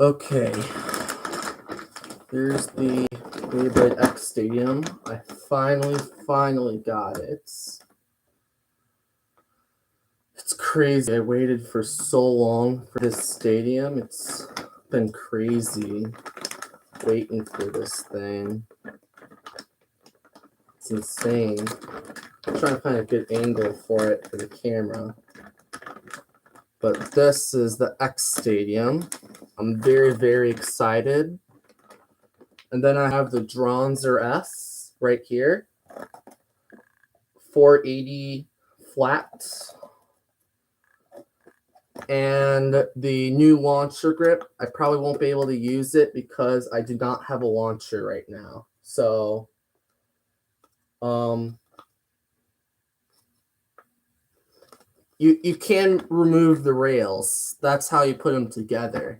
Okay, here's the Beyblade X Stadium. I finally got it. It's crazy. I waited for so long for this stadium. It's been crazy waiting for this thing. It's insane. I'm trying to find a good angle for it for the camera. But this is the X Stadium. I'm very excited. And then I have the Dranzer S right here. 480 flat. And the new launcher grip, I probably won't be able to use it because I do not have a launcher right now. So, you can remove the rails. That's how you put them together.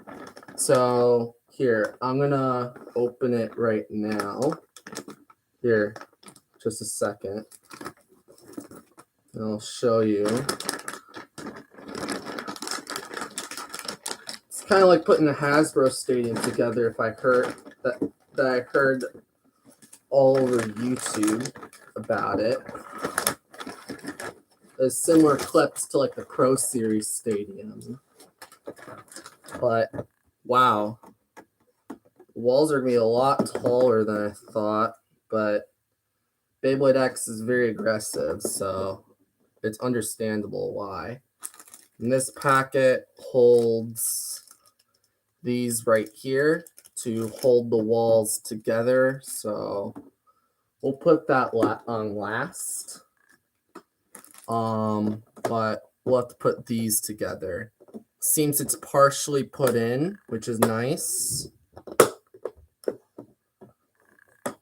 So here, I'm gonna open it right now. Here, just a second. And I'll show you. It's kind of like putting a Hasbro stadium together. If I heard that I heard all over YouTube about it. There's similar clips to like the Pro Series stadium. But wow, the walls are gonna be a lot taller than I thought, but Beyblade X is very aggressive, so it's understandable why. And this packet holds these right here to hold the walls together, so we'll put that on last. But we'll have to put these together. Seems it's partially put in, which is nice.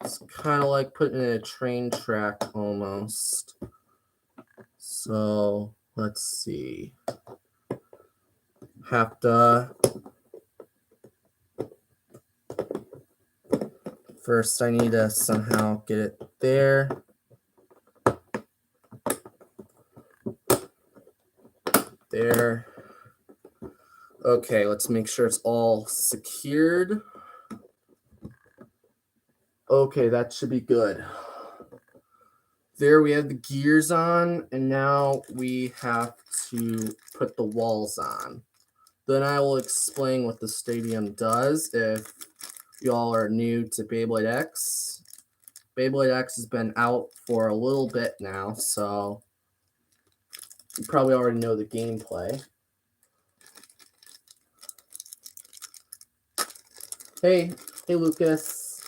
It's kind of like putting in a train track almost. So let's see. Have to first I need to somehow get it there. There. Okay, let's make sure it's all secured. Okay, that should be good. There we have the gears on, and now we have to put the walls on. Then I will explain what the stadium does if y'all are new to Beyblade X. Beyblade X has been out for a little bit now, so you probably already know the gameplay. Hey Lucas.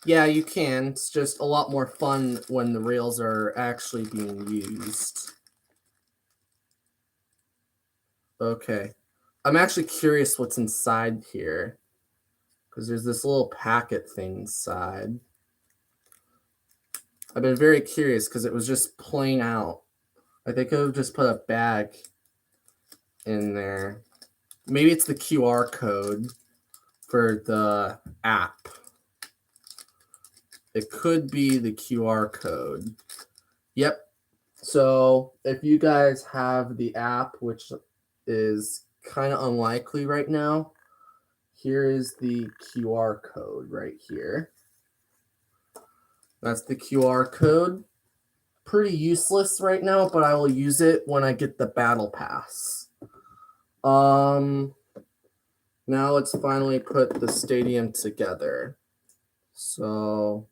Yeah, you can. It's just a lot more fun when the rails are actually being used. Okay. I'm actually curious what's inside here, because there's this little packet thing inside. I've been very curious because it was just plain out. Like they could have just put a bag in there. Maybe it's the QR code for the app. It could be the QR code. Yep. So if you guys have the app, which is kind of unlikely right now, here is the QR code right here. That's the QR code. Pretty useless right now, but I will use it when I get the battle pass. Now let's finally put the stadium together. So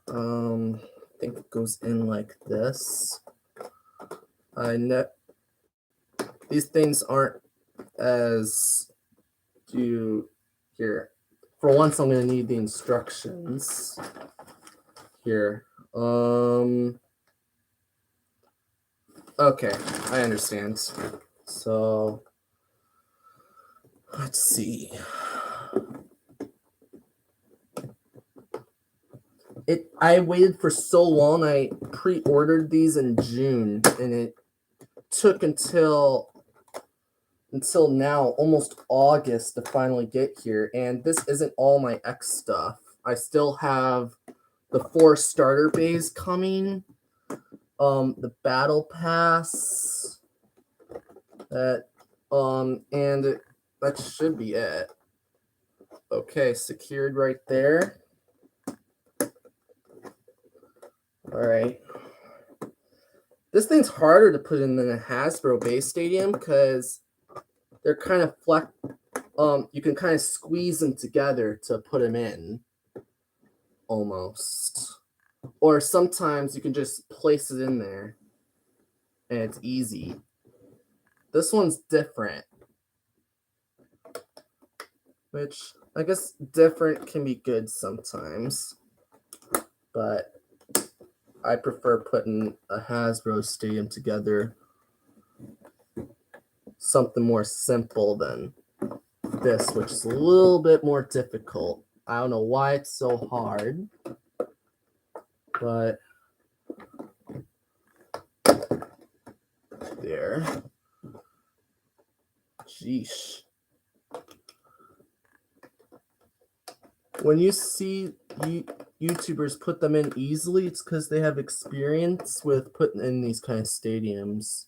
I think it goes in like this. These things aren't as here. For once, I'm gonna need the instructions here. Okay, I understand. So let's see. I waited for so long. I pre-ordered these in June, and it took until now, almost August, to finally get here. And this isn't all my X stuff. I still have the 4 starter bays coming, the battle pass, and that should be it. Okay, secured right there. All right. This thing's harder to put in than a Hasbro base stadium because they're kind of you can kind of squeeze them together to put them in, almost. Or sometimes you can just place it in there, and it's easy. This one's different, which I guess different can be good sometimes, but I prefer putting a Hasbro stadium together. Something more simple than this, which is a little bit more difficult. I don't know why it's so hard, but there. Sheesh. When you see YouTubers put them in easily, it's because they have experience with putting in these kind of stadiums.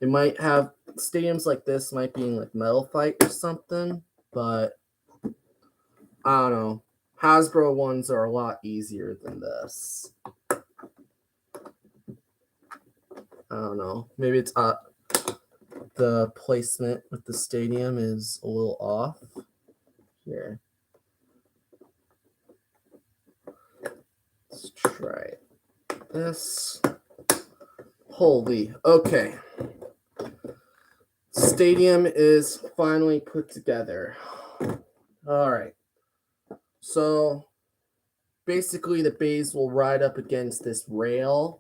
It might have stadiums like this might be in like Metal Fight or something, but I don't know. Hasbro ones are a lot easier than this. I don't know. Maybe it's the placement with the stadium is a little off here. Let's try this. Holy, okay. Stadium is finally put together. All right. So basically the bays will ride up against this rail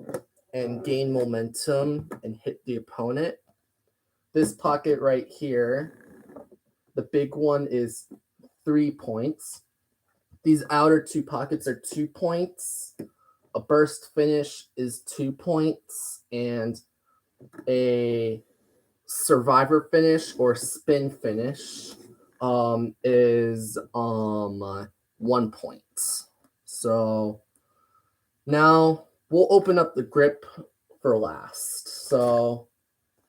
and gain momentum and hit the opponent. This pocket right here, the big one is 3 points. These outer two pockets are 2 points. A burst finish is 2 points, and a survivor finish or spin finish is 1 point. So now we'll open up the grip for last. So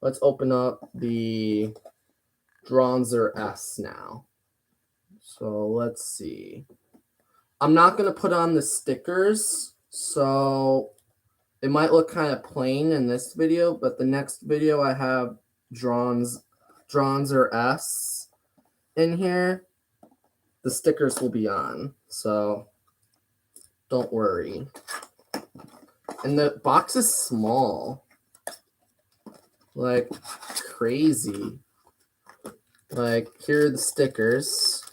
let's open up the Dranzer S now. So let's see. I'm not going to put on the stickers, so it might look kind of plain in this video, but the next video I have Dranzer S in here. The stickers will be on, so don't worry. And the box is small, like crazy. Like, here are the stickers.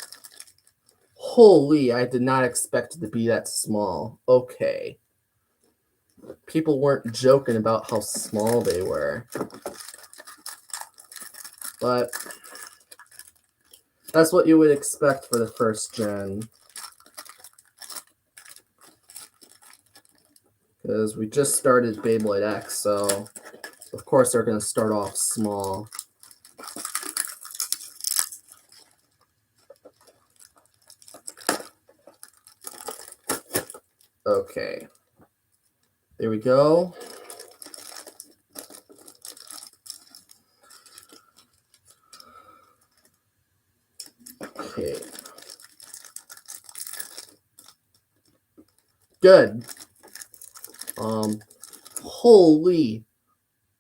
Holy, I did not expect it to be that small. Okay. People weren't joking about how small they were. But that's what you would expect for the first gen. Because we just started Beyblade X, so of course they're going to start off small. Okay. There we go. Okay. Good. Holy.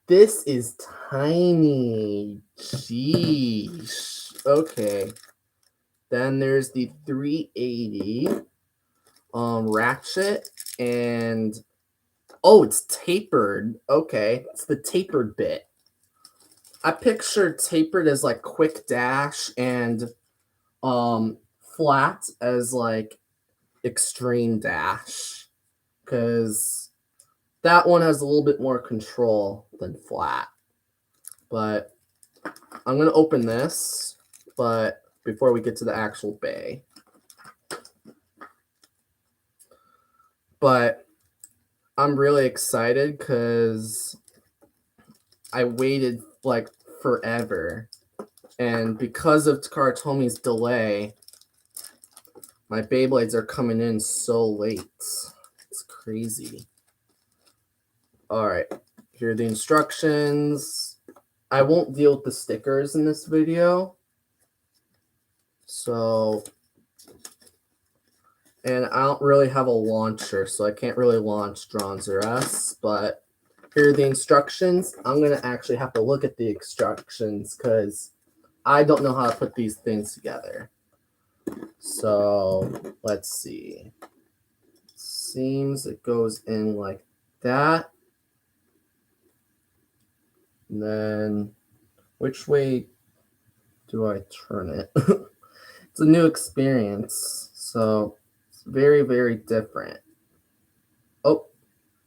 This is tiny. Jeez. Okay. Then there's the 380 ratchet, and oh, it's tapered. Okay, it's the tapered bit. I pictured tapered as like quick dash and flat as like extreme dash, because that one has a little bit more control than flat. But I'm gonna open this, but before we get to the actual bay. But I'm really excited because I waited like forever, and because of Takara delay, my Beyblades are coming in so late. It's crazy. All right, here are the instructions. I won't deal with the stickers in this video. So, and I don't really have a launcher, so I can't really launch Dranzer S, but here are the instructions. I'm going to actually have to look at the instructions because I don't know how to put these things together. So, let's see. Seems it goes in like that. And then, which way do I turn it? It's a new experience, so it's very, very different. Oh,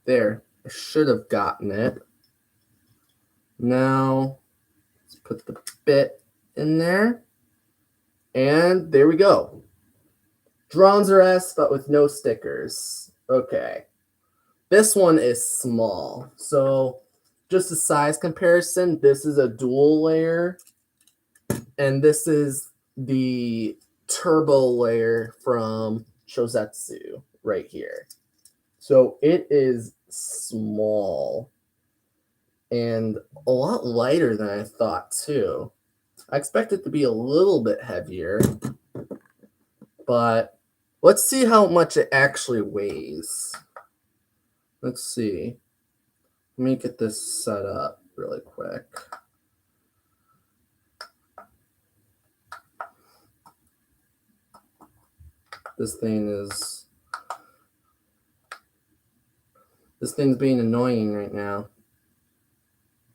there. I should have gotten it. Now, let's put the bit in there. And there we go. Dranzer S, but with no stickers. Okay. This one is small. So, just a size comparison, this is a dual layer. And this is the turbo layer from Shosetsu right here. So it is small and a lot lighter than I thought too. I expect it to be a little bit heavier, but let's see how much it actually weighs. Let's see. Let me get this set up really quick. This thing's being annoying right now.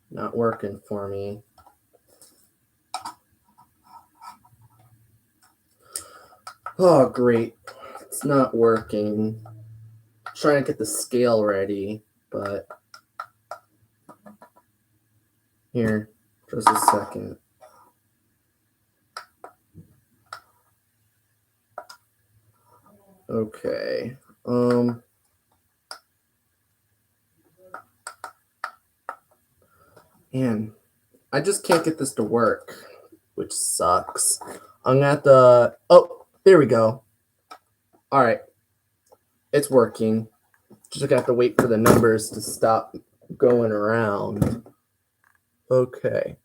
Not working for me. Oh, great. It's not working. I'm trying to get the scale ready, but here, just a second. Okay. Man, I just can't get this to work, which sucks. I'm gonna have to. Oh, there we go. All right, it's working. Just gonna have to wait for the numbers to stop going around. Okay,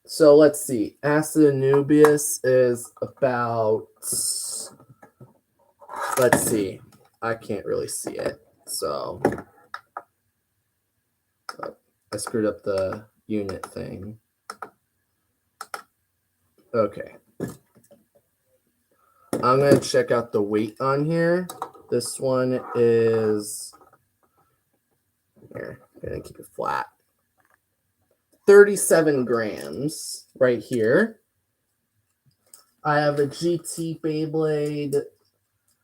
so let's see. Acid Anubius is about. Let's see. I can't really see it, so I screwed up the unit thing. Okay. I'm going to check out the weight on here. This one is, here, I'm going to keep it flat. 37 grams right here. I have a GT Beyblade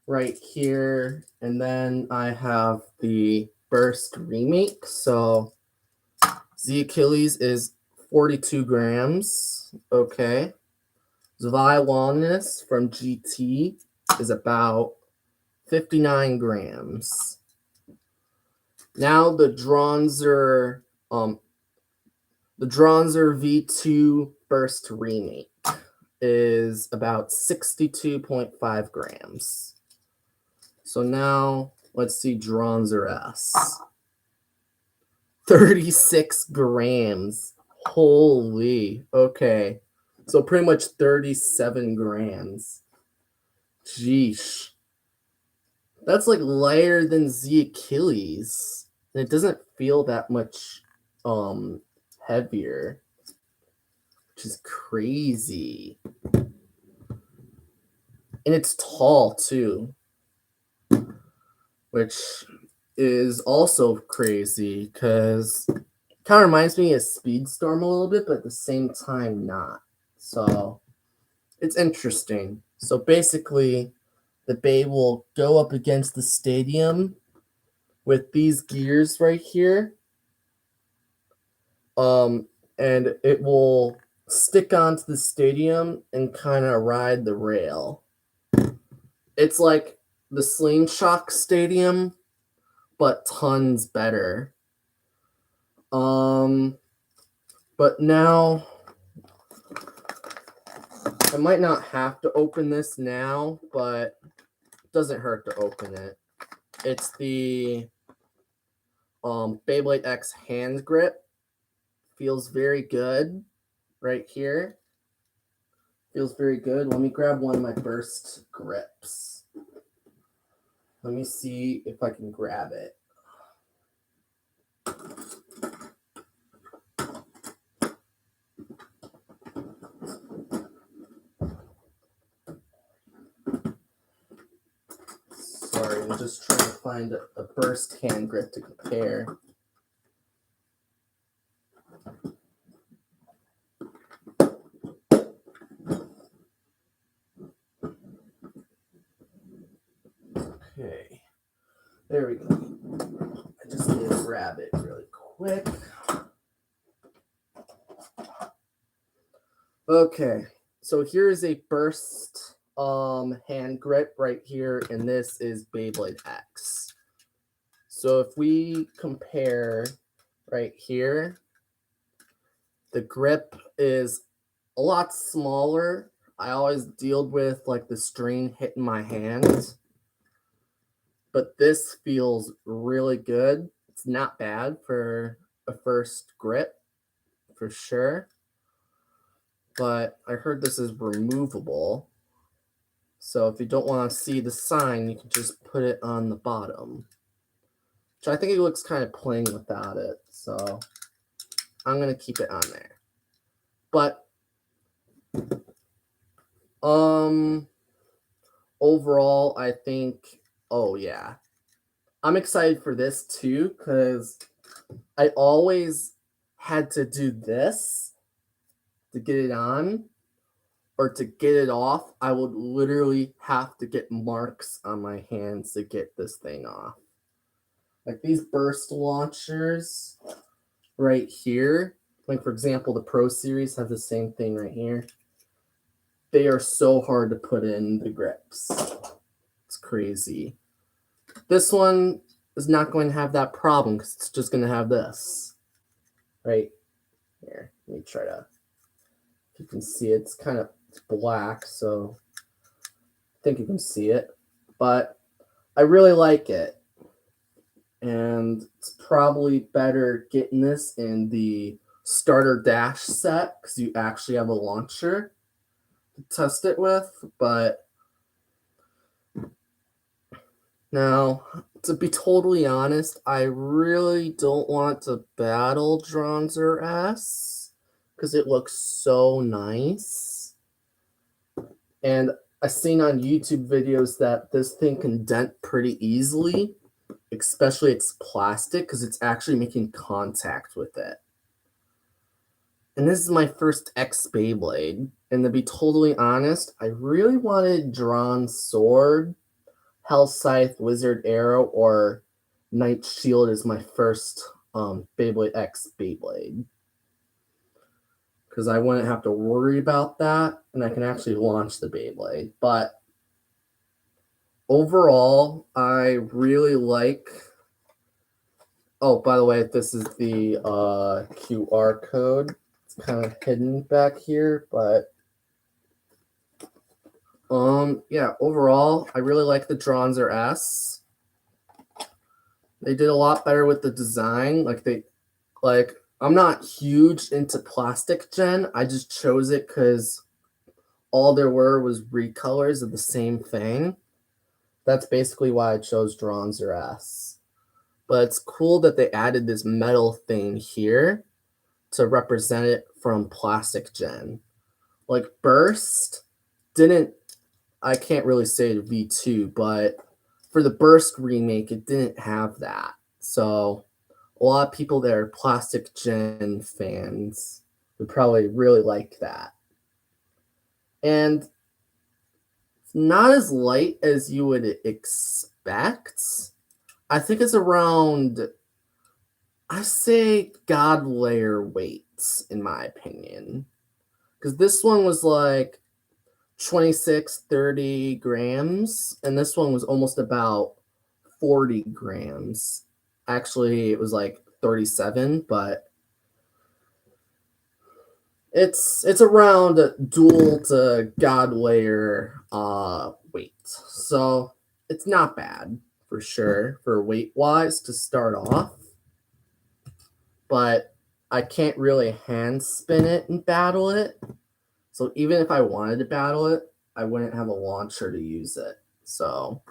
right here. And then I have the Burst Remake. So Z Achilles is 42 grams. Okay. Zwei Longness from GT is about 59 grams. Now the Dranzer V2 Burst Remake is about 62.5 grams. So now let's see Dranzer S. 36 grams. Holy. Okay. So pretty much 37 grams. Jeesh. That's like lighter than Z Achilles. And it doesn't feel that much heavier. Which is crazy. And it's tall too. Which is also crazy because it kind of reminds me of Speedstorm a little bit, but at the same time not. So it's interesting. So basically, the Bay will go up against the stadium with these gears right here. And it will stick onto the stadium and kind of ride the rail. It's like the Slingshot Stadium, but tons better. But now I might not have to open this now, but it doesn't hurt to open it. It's the Beyblade X Handgrip. Feels very good right here. Feels very good. Let me grab one of my burst grips. Let me see if I can grab it. Sorry, I'm just trying to find a burst hand grip to compare. Okay, there we go. I just need to grab it really quick. Okay, so here's a burst hand grip right here, and this is Beyblade X. So if we compare right here, the grip is a lot smaller. I always dealt with like the strain hitting my hand, but this feels really good. It's not bad for a first grip, for sure. But I heard this is removable. So if you don't want to see the sign, you can just put it on the bottom. Which I think it looks kind of plain without it. So I'm going to keep it on there. But overall, I think, oh yeah. I'm excited for this too, because I always had to do this to get it on, or to get it off. I would literally have to get marks on my hands to get this thing off. Like these burst launchers right here, like for example, the Pro Series have the same thing right here. They are so hard to put in the grips. It's crazy. This one is not going to have that problem because it's just going to have this right here. Let me try to, if you can see it, it's kind of black, so I think you can see it. But I really like it. And it's probably better getting this in the starter dash set because you actually have a launcher to test it with. But now, to be totally honest, I really don't want to battle Dranzer S because it looks so nice. And I've seen on YouTube videos that this thing can dent pretty easily, especially it's plastic because it's actually making contact with it. And this is my first X Beyblade. And to be totally honest, I really wanted Drawn Sword, Hell Scythe, Wizard Arrow, or Knight Shield as my first Beyblade X Beyblade. Because I wouldn't have to worry about that, and I can actually launch the Beyblade. But overall, I really like... Oh, by the way, this is the QR code. It's kind of hidden back here, but... yeah, overall, I really like the Dranzer S. They did a lot better with the design. I'm not huge into plastic gen. I just chose it because all there was recolors of the same thing. That's basically why I chose Dranzer S. But it's cool that they added this metal thing here to represent it from plastic gen. Like Burst didn't, I can't really say the V2, but for the Burst remake, it didn't have that. So a lot of people that are plastic gen fans would probably really like that. And it's not as light as you would expect. I think it's around, I say God layer weights, in my opinion. Because this one was like 26, 30 grams, and this one was almost about 40 grams. Actually, it was like 37, but it's around dual to God layer weight. So it's not bad for sure for weight wise to start off. but I can't really hand spin it and battle it. So even if I wanted to battle it, I wouldn't have a launcher to use it. So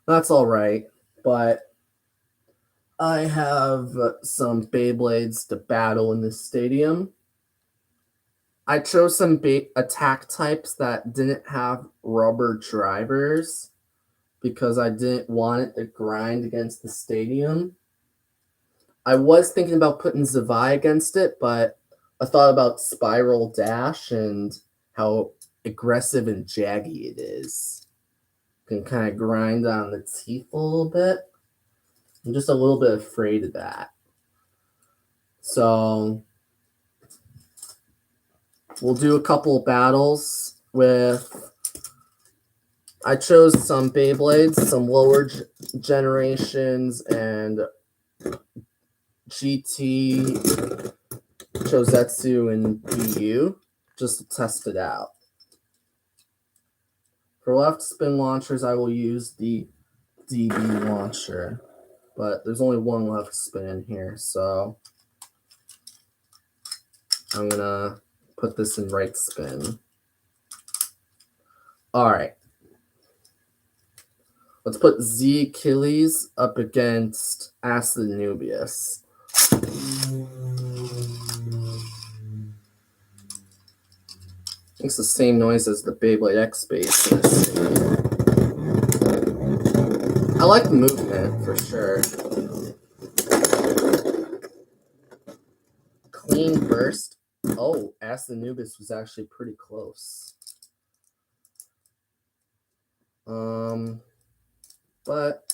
that's all right. But I have some Beyblades to battle in this stadium. I chose some attack types that didn't have rubber drivers because I didn't want it to grind against the stadium. I was thinking about putting Zavai against it, but I thought about Spiral Dash and how aggressive and jaggy it is. Can kind of grind on the teeth a little bit. I'm just a little bit afraid of that. So we'll do a couple of battles with... I chose some Beyblades, some lower generations, and GT, Chosetsu, and BU, just to test it out. For left spin launchers, I will use the DB launcher, but there's only one left spin here, so I'm gonna put this in right spin. All right. Let's put Z Achilles up against Acid Nubius. Makes the same noise as the Beyblade X base. I like the movement for sure. Clean burst. Oh, Acid Nubius was actually pretty close. But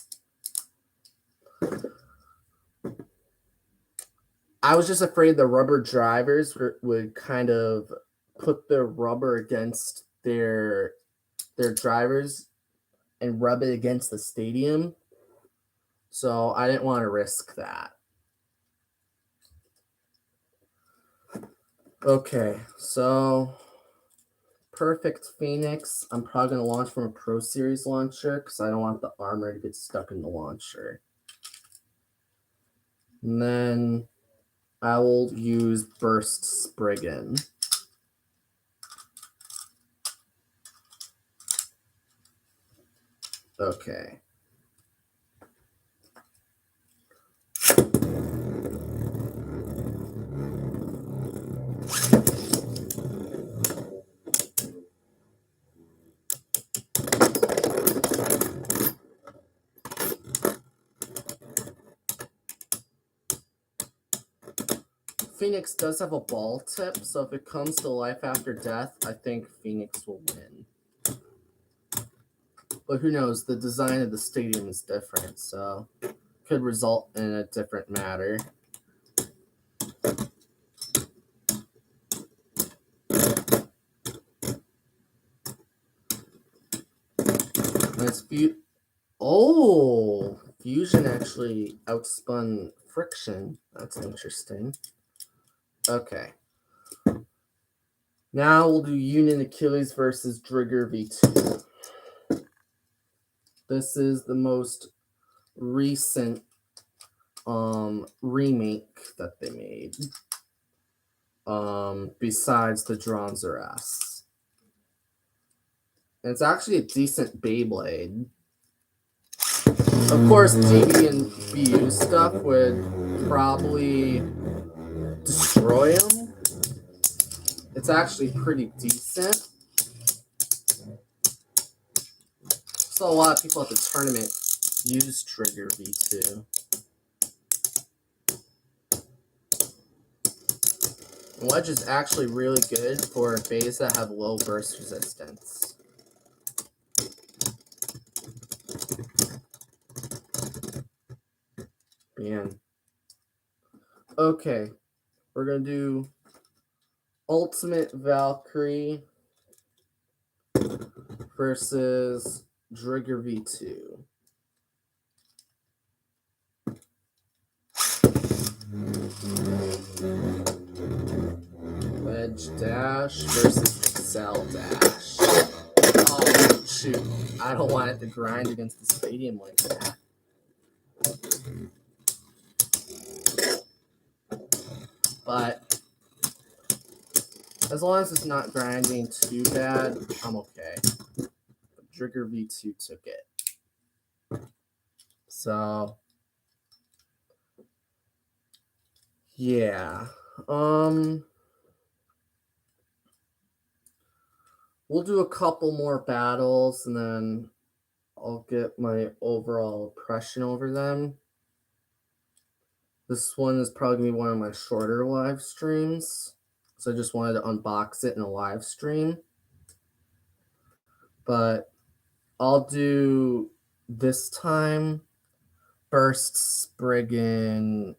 I was just afraid the rubber drivers would kind of put the rubber against their drivers and rub it against the stadium. So I didn't want to risk that. Okay, so Perfect Phoenix. I'm probably going to launch from a Pro Series launcher because I don't want the armor to get stuck in the launcher. And then I will use Burst Spriggan. Okay. Phoenix does have a ball tip, so if it comes to life after death, I think Phoenix will win. But who knows? The design of the stadium is different, so could result in a different matter. Nice view. Oh, Fusion actually outspun Friction. That's interesting. Okay. Now we'll do Union Achilles versus Drigger V2. This is the most recent remake that they made. Besides the Dranzer S. And it's actually a decent Beyblade. Of course, DB and BU stuff would probably destroy him. It's actually pretty decent. So a lot of people at the tournament use Trigger V2. Wedge is actually really good for bays that have low burst resistance. Man. Okay, we're gonna do Ultimate Valkyrie versus Drigger V2. Wedge Dash versus Excel Dash. Oh, shoot. I don't want it to grind against the stadium like that. But as long as it's not grinding too bad, I'm okay. Trigger V2 took it. So yeah. We'll do a couple more battles and then I'll get my overall impression over them. This one is probably going to be one of my shorter live streams. So I just wanted to unbox it in a live stream. But I'll do this time Burst Spriggan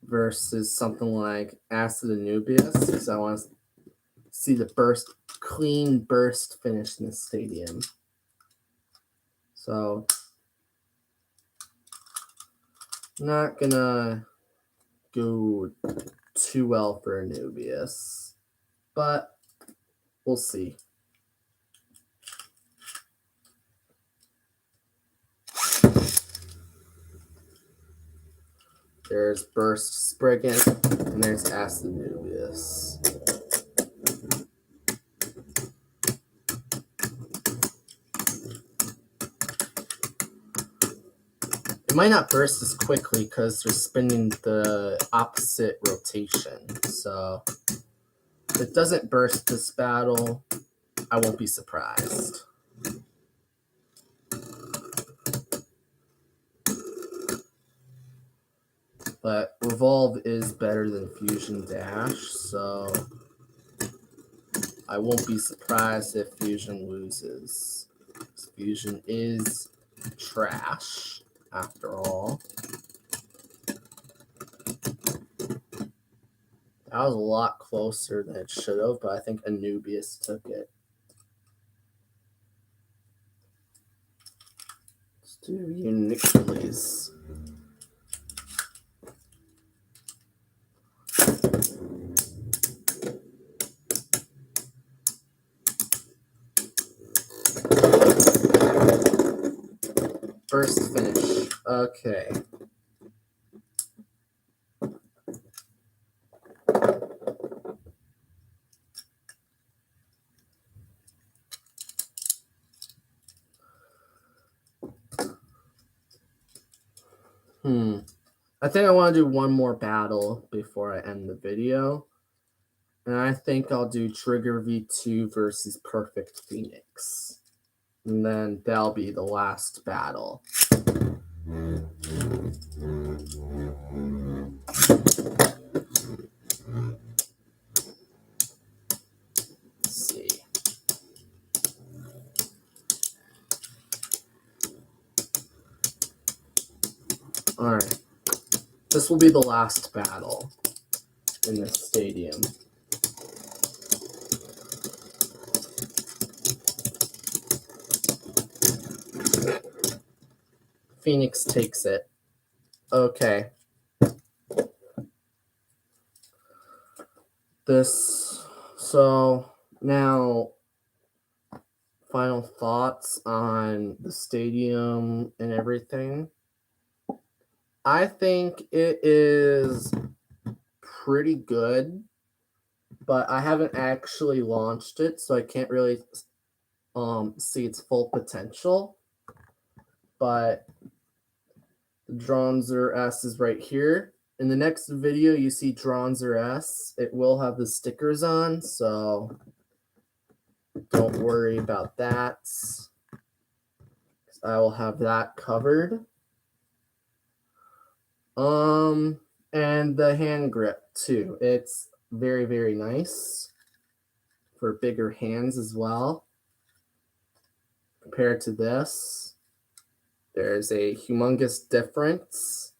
versus something like Acid Anubius, because I want to see the clean burst finish in the stadium. So not gonna go too well for Anubius, but we'll see. There's Burst Spriggan, and there's Acid Anubius. It might not burst as quickly because they're spinning the opposite rotation. So if it doesn't burst this battle, I won't be surprised. But Revolve is better than Fusion Dash, so I won't be surprised if Fusion loses. Fusion is trash, after all. That was a lot closer than it should have, but I think Anubius took it. Let's do Uniquelis. First finish. Okay. I think I want to do one more battle before I end the video. And I think I'll do Trigger V2 versus Perfect Phoenix. And then that'll be the last battle. Let's see. Alright. This will be the last battle in this stadium. Phoenix takes it. Okay. So now final thoughts on the stadium and everything. I think it is pretty good, but I haven't actually launched it, so I can't really see its full potential. But the Dranzer S is right here. In the next video, you see Dranzer S. It will have the stickers on, so don't worry about that. I will have that covered. And the hand grip too. It's very, very nice for bigger hands as well. Compared to this, there's a humongous difference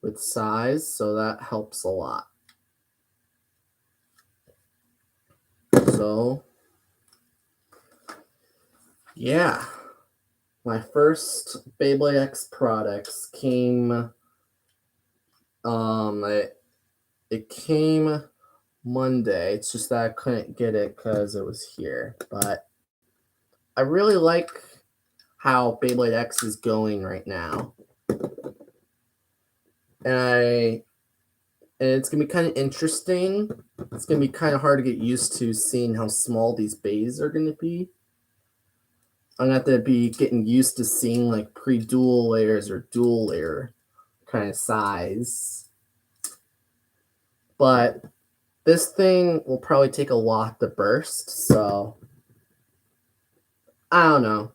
with size, so that helps a lot. So, yeah. My first Beyblade X products came, it came Monday. It's just that I couldn't get it because it was here. But I really like how Beyblade X is going right now. And and it's gonna be kind of interesting. It's gonna be kind of hard to get used to seeing how small these bays are gonna be. I'm gonna have to be getting used to seeing like pre-dual layers or dual layer kind of size. But this thing will probably take a lot to burst, so I don't know.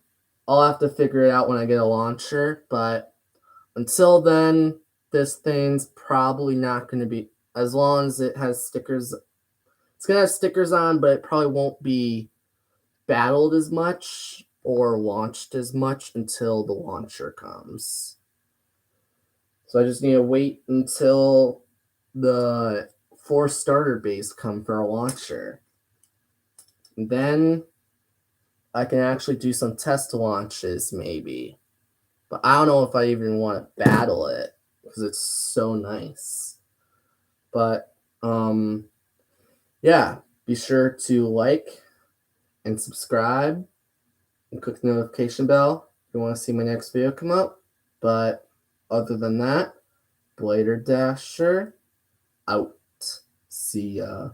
I'll have to figure it out when I get a launcher, but until then, this thing's probably not going to be, as long as it has stickers. It's going to have stickers on, but it probably won't be battled as much or launched as much until the launcher comes. So I just need to wait until the 4 starter base come for a launcher. And then I can actually do some test launches maybe. But I don't know if I even want to battle it because it's so nice. But yeah, be sure to like and subscribe and click the notification bell if you want to see my next video come up. But other than that, Blader Dasher out. See ya.